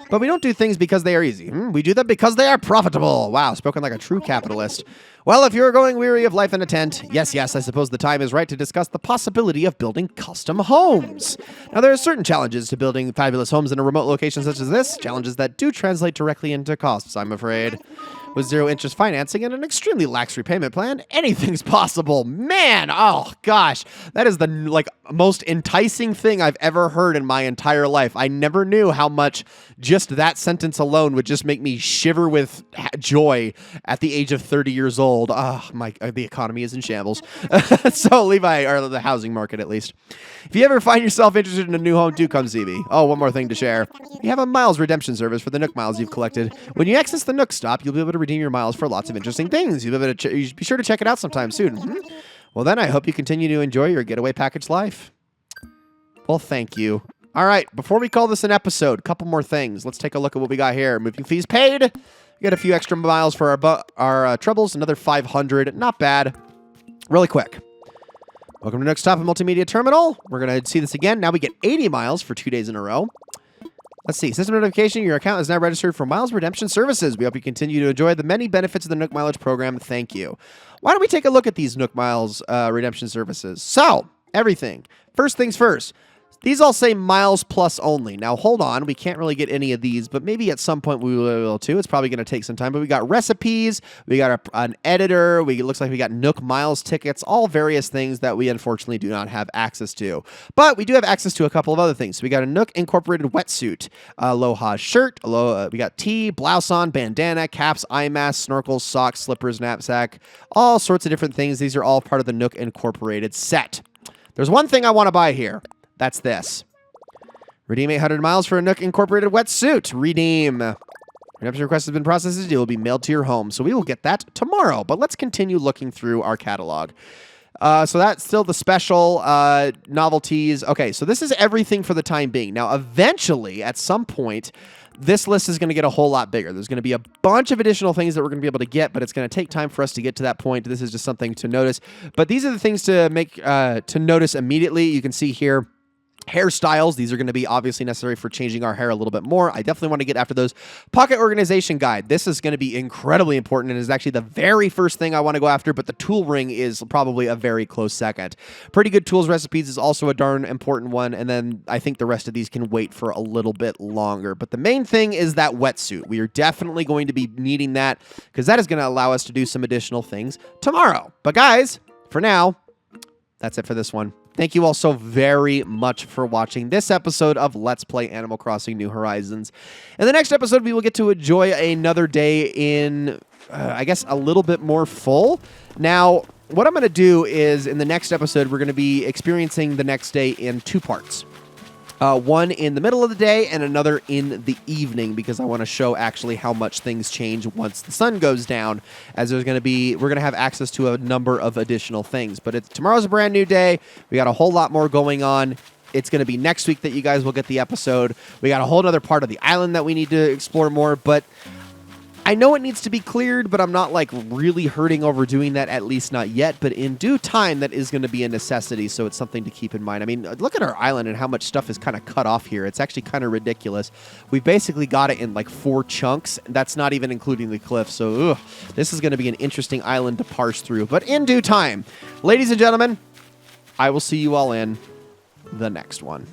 But we don't do things because they are easy. We do them because they are profitable. Wow, spoken like a true capitalist. Well, if you're growing weary of life in a tent, yes, I suppose the time is right to discuss the possibility of building custom homes. Now, there are certain challenges to building fabulous homes in a remote location such as this, challenges that do translate directly into costs, I'm afraid. With zero interest financing and an extremely lax repayment plan, anything's possible. Man, oh gosh, that is the most enticing thing I've ever heard in my entire life. I never knew how much just that sentence alone would just make me shiver with joy at the age of 30 years old. The economy is in shambles. So Levi, or the housing market at least. If you ever find yourself interested in a new home, do come see me. Oh, one more thing to share. We have a miles redemption service for the Nook miles you've collected. When you access the Nook stop, you'll be able to redeem your miles for lots of interesting things. You'll be able to you be sure to check it out sometime soon. Well, then I hope you continue to enjoy your getaway package life. Well, thank you. All right, before we call this an episode, a couple more things. Let's take a look at what we got here. Moving fees paid. We got a few extra miles for our troubles. Another 500. Not bad. Really quick. Welcome to Nook Stop and Multimedia Terminal. We're going to see this again. Now we get 80 miles for 2 days in a row. Let's see. System notification. Your account is now registered for Miles Redemption Services. We hope you continue to enjoy the many benefits of the Nook Mileage program. Thank you. Why don't we take a look at these Nook Miles Redemption Services? So, everything. First things first. These all say miles plus only. Now, hold on. We can't really get any of these, but maybe at some point we will be able to. It's probably going to take some time, but we got recipes. We got an editor. It looks like we got Nook Miles tickets, all various things that we unfortunately do not have access to. But we do have access to a couple of other things. So we got a Nook Incorporated wetsuit, Aloha shirt, we got tee, blouse on, bandana, caps, eye mask, snorkels, socks, slippers, knapsack, all sorts of different things. These are all part of the Nook Incorporated set. There's one thing I want to buy here. That's this. Redeem 800 miles for a Nook Incorporated wetsuit. Redeem. Redemption request has been processed. It will be mailed to your home. So we will get that tomorrow. But let's continue looking through our catalog. So that's still the special novelties. Okay, so this is everything for the time being. Now, eventually, at some point, this list is going to get a whole lot bigger. There's going to be a bunch of additional things that we're going to be able to get, but it's going to take time for us to get to that point. This is just something to notice. But these are the things to make to notice immediately. You can see here. Hairstyles, these are going to be obviously necessary for changing our hair a little bit more. I definitely want to get after those. Pocket organization guide. This is going to be incredibly important and is actually the very first thing I want to go after, but the tool ring is probably a very close second. Pretty good tools recipes is also a darn important one, and then I think the rest of these can wait for a little bit longer. But the main thing is that wetsuit. We are definitely going to be needing that because that is going to allow us to do some additional things tomorrow. But guys, for now, that's it for this one. Thank you all so very much for watching this episode of Let's Play Animal Crossing New Horizons. In the next episode, we will get to enjoy another day in, I guess, a little bit more full. Now, what I'm going to do is, in the next episode, we're going to be experiencing the next day in two parts. One in the middle of the day and another in the evening, because I want to show actually how much things change once the sun goes down, as we're going to have access to a number of additional things. But tomorrow's a brand new day. We got a whole lot more going on. It's going to be next week that you guys will get the episode. We got a whole other part of the island that we need to explore more, but I know it needs to be cleared, but I'm not really hurting over doing that, at least not yet. But in due time, that is going to be a necessity, so it's something to keep in mind. I mean, look at our island and how much stuff is kind of cut off here. It's actually kind of ridiculous. We basically got it in 4 chunks. That's not even including the cliff. So this is going to be an interesting island to parse through. But in due time, ladies and gentlemen, I will see you all in the next one.